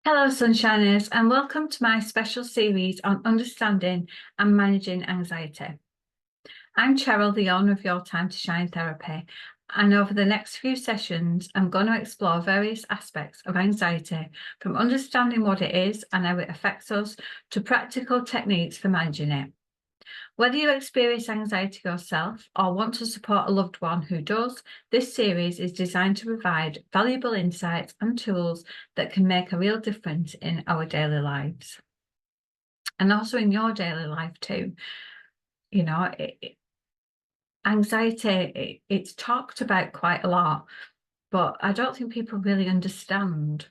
Hello, Sunshiners, and welcome to my special series on understanding and managing anxiety. I'm Cheryl, the owner of Your Time to Shine Therapy, and over the next few sessions, I'm going to explore various aspects of anxiety, from understanding what it is and how it affects us to practical techniques for managing it. Whether you experience anxiety yourself or want to support a loved one who does, this series is designed to provide valuable insights and tools that can make a real difference in our daily lives. And also in your daily life too. You know, anxiety, it's talked about quite a lot, but I don't think people really understand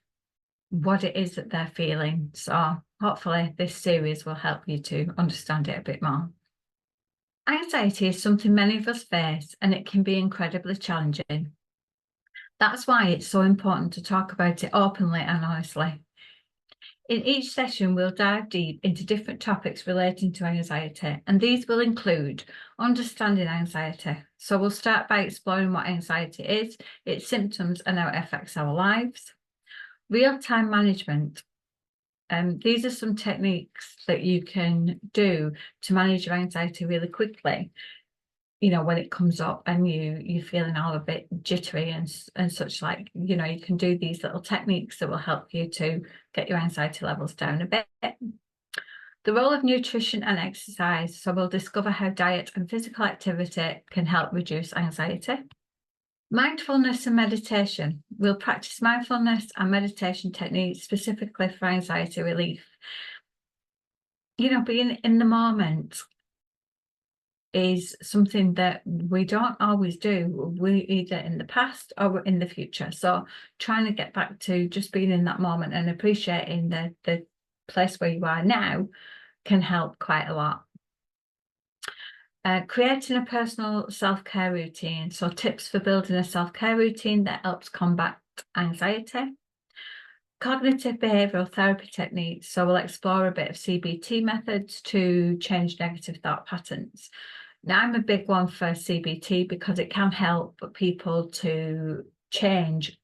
what it is that they're feeling. So hopefully this series will help you to understand it a bit more. Anxiety is something many of us face, and it can be incredibly challenging. That's why it's so important to talk about it openly and honestly. In each session, we'll dive deep into different topics relating to anxiety, and these will include understanding anxiety. So we'll start by exploring what anxiety is, its symptoms, and how it affects our lives. Real-time management. These are some techniques that you can do to manage your anxiety really quickly. You know, when it comes up and you're feeling all a bit jittery and such, like, you know, you can do these little techniques that will help you to get your anxiety levels down a bit. The role of nutrition and exercise. So we'll discover how diet and physical activity can help reduce anxiety. Mindfulness and meditation. We'll practice mindfulness and meditation techniques specifically for anxiety relief. You know, being in the moment is something that we don't always do. We either in the past or in the future. So trying to get back to just being in that moment and appreciating the place where you are now can help quite a lot. Creating a personal self-care routine. So tips for building a self-care routine that helps combat anxiety. Cognitive behavioural therapy techniques. So we'll explore a bit of CBT methods to change negative thought patterns. Now, I'm a big one for CBT because it can help people to change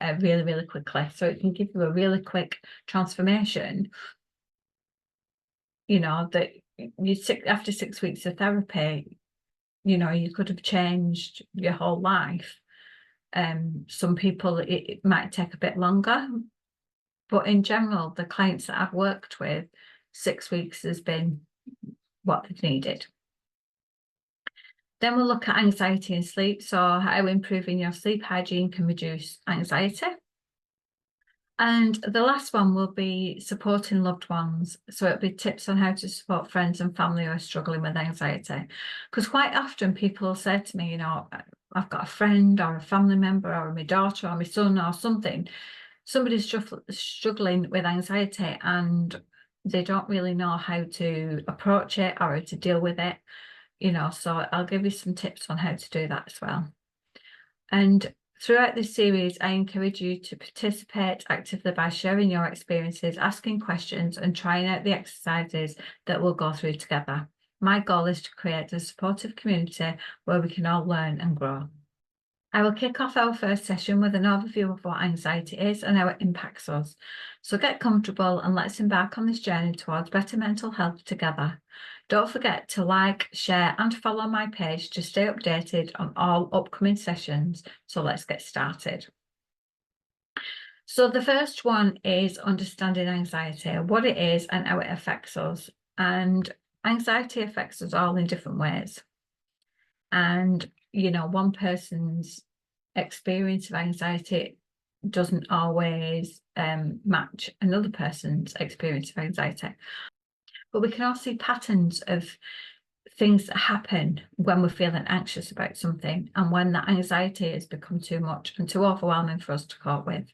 really, really quickly. So it can give you a really quick transformation. You know, that after 6 weeks of therapy, you know, you could have changed your whole life. Some people, it might take a bit longer, but in general, the clients that I've worked with, 6 weeks has been what they've needed. Then we'll look at anxiety and sleep. So how improving your sleep hygiene can reduce anxiety. And the last one will be supporting loved ones. So it'll be tips on how to support friends and family who are struggling with anxiety. Because quite often people will say to me, you know, I've got a friend or a family member or my daughter or my son or something. Somebody's struggling with anxiety and they don't really know how to approach it or how to deal with it. You know, so I'll give you some tips on how to do that as well. And throughout this series, I encourage you to participate actively by sharing your experiences, asking questions, and trying out the exercises that we'll go through together. My goal is to create a supportive community where we can all learn and grow. I will kick off our first session with an overview of what anxiety is and how it impacts us. So get comfortable and let's embark on this journey towards better mental health together. Don't forget to like, share and follow my page to stay updated on all upcoming sessions. So let's get started. So the first one is understanding anxiety, what it is and how it affects us. And anxiety affects us all in different ways. And, you know, one person's experience of anxiety doesn't always match another person's experience of anxiety. But we can all see patterns of things that happen when we're feeling anxious about something and when that anxiety has become too much and too overwhelming for us to cope with.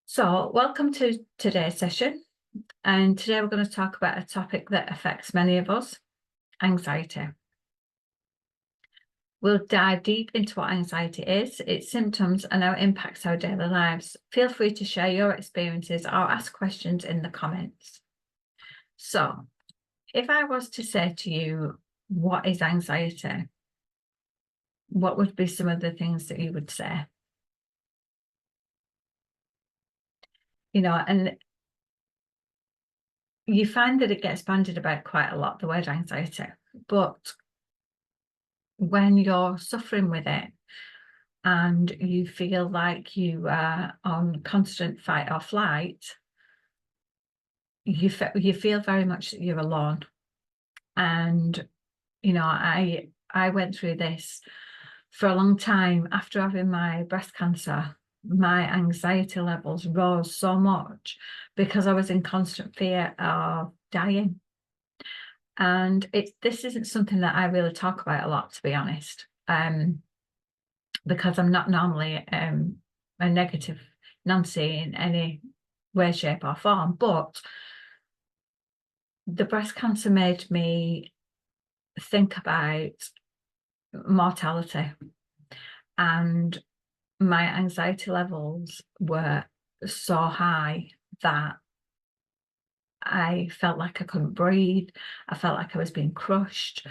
So welcome to today's session. And today we're going to talk about a topic that affects many of us, anxiety. We'll dive deep into what anxiety is, its symptoms, and how it impacts our daily lives. Feel free to share your experiences or ask questions in the comments. So, if I was to say to you, what is anxiety? What would be some of the things that you would say? and you find that it gets bandied about quite a lot, the word anxiety, but when you're suffering with it and you feel like you are on constant fight or flight, you feel very much that you're alone. And I went through this for a long time. After having my breast cancer, my anxiety levels rose so much because I was in constant fear of dying. And this isn't something that I really talk about a lot, to be honest, because I'm not normally a negative Nancy in any way, shape, or form. But the breast cancer made me think about mortality, and my anxiety levels were so high that I felt like I couldn't breathe. I felt like I was being crushed.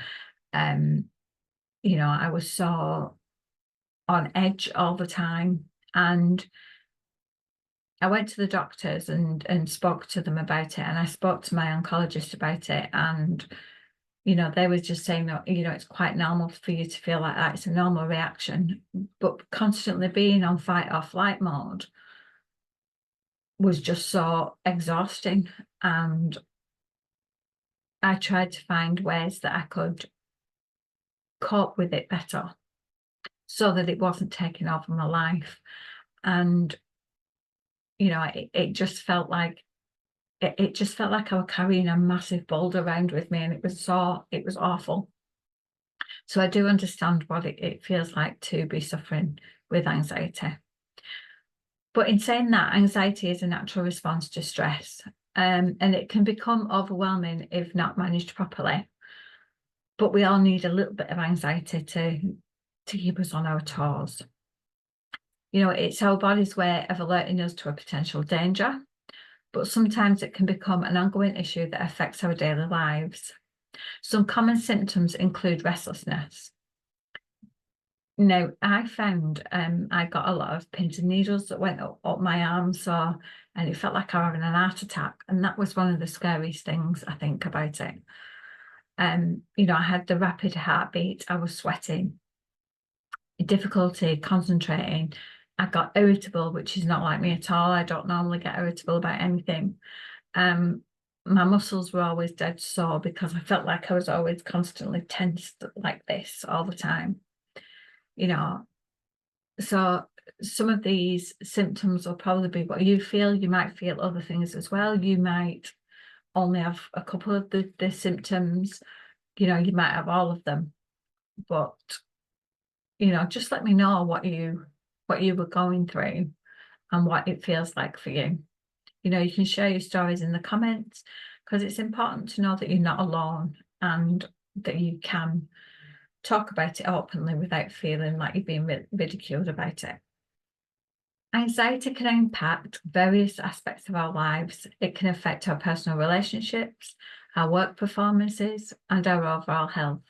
I was so on edge all the time. And I went to the doctors and spoke to them about it. And I spoke to my oncologist about it. And, they were just saying that, it's quite normal for you to feel like that. It's a normal reaction. But constantly being on fight or flight mode was just so exhausting. And I tried to find ways that I could cope with it better so that it wasn't taking over my life. And, it just felt like it just felt like I was carrying a massive boulder around with me, and it was awful. So I do understand what it feels like to be suffering with anxiety. But in saying that, anxiety is a natural response to stress, and it can become overwhelming if not managed properly. But we all need a little bit of anxiety to keep us on our toes. It's our body's way of alerting us to a potential danger, but sometimes it can become an ongoing issue that affects our daily lives. Some common symptoms include restlessness. Now, I found I got a lot of pins and needles that went up my arms, and it felt like I was having an heart attack. And that was one of the scariest things, I think, about it. I had the rapid heartbeat, I was sweating, difficulty concentrating. I got irritable, which is not like me at all. I don't normally get irritable about anything. My muscles were always dead sore because I felt like I was always constantly tensed like this all the time. So some of these symptoms will probably be what you feel. You might feel other things as well. You might only have a couple of the symptoms. You might have all of them. But, just let me know what you were going through and what it feels like for you. You can share your stories in the comments, because it's important to know that you're not alone and that you can talk about it openly without feeling like you're being ridiculed about it. Anxiety can impact various aspects of our lives. It can affect our personal relationships, our work performances, and our overall health.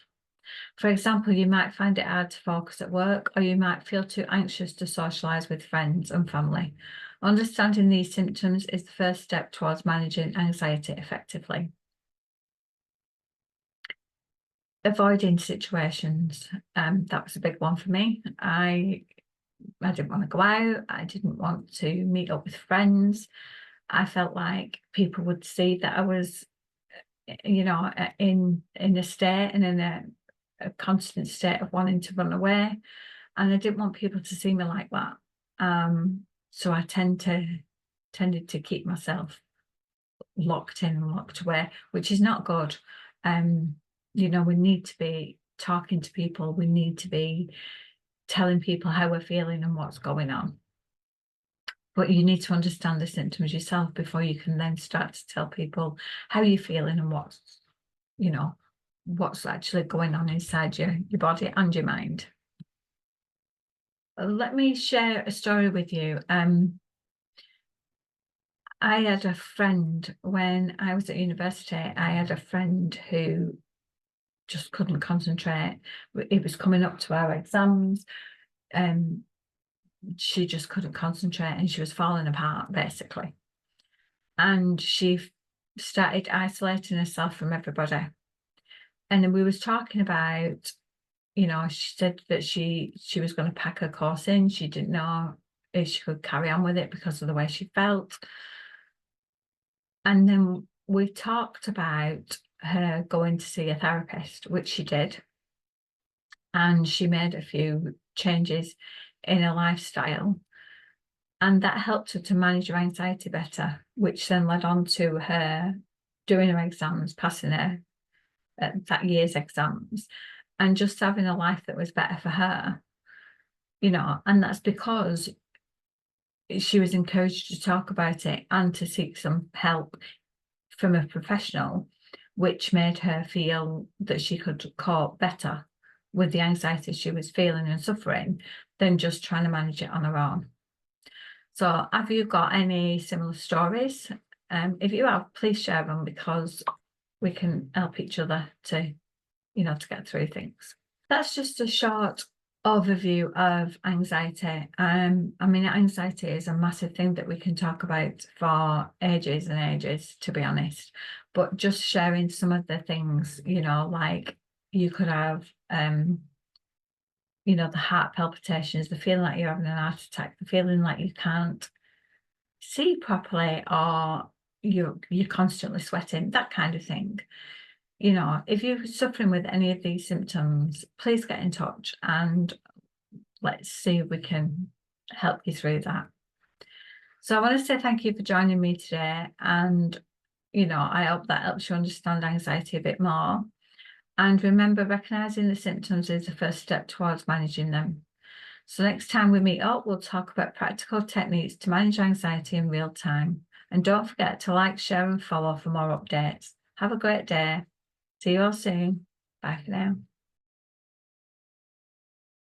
For example, you might find it hard to focus at work, or you might feel too anxious to socialise with friends and family. Understanding these symptoms is the first step towards managing anxiety effectively. Avoiding situations, that was a big one for me. I didn't want to go out. I didn't want to meet up with friends. I felt like people would see that I was, in a state and in a constant state of wanting to run away. And I didn't want people to see me like that. So I tended to keep myself locked in and locked away, which is not good. We need to be talking to people. We need to be telling people how we're feeling and what's going on. But you need to understand the symptoms yourself before you can then start to tell people how you're feeling and what's actually going on inside your body and your mind. Let me share a story with you. I had a friend when I was at university. I had a friend who just couldn't concentrate. It was coming up to our exams. She just couldn't concentrate and she was falling apart, basically. and she started isolating herself from everybody. And then we was talking about, you know, she said that she was going to pack her course in. She didn't know if she could carry on with it because of the way she felt. And then we talked about her going to see a therapist, which she did. And she made a few changes in her lifestyle. And that helped her to manage her anxiety better, which then led on to her doing her exams, passing her that year's exams, and just having a life that was better for her, you know. And that's because she was encouraged to talk about it and to seek some help from a professional, which made her feel that she could cope better with the anxiety she was feeling and suffering than just trying to manage it on her own. So have you got any similar stories? If you have, please share them, because we can help each other to, you know, to get through things. That's just a short overview of anxiety. I mean, anxiety is a massive thing that we can talk about for ages and ages, to be honest. But just sharing some of the things, you know, like you could have, you know, the heart palpitations, the feeling like you're having an heart attack, the feeling like you can't see properly, or you're constantly sweating, that kind of thing. You know, if you're suffering with any of these symptoms, please get in touch and let's see if we can help you through that. So I want to say thank you for joining me today, and you know, I hope that helps you understand anxiety a bit more. And remember, recognizing the symptoms is the first step towards managing them. So next time we meet up, we'll talk about practical techniques to manage anxiety in real time. And don't forget to like, share and follow for more updates. Have a great day. See you all soon. Bye for now.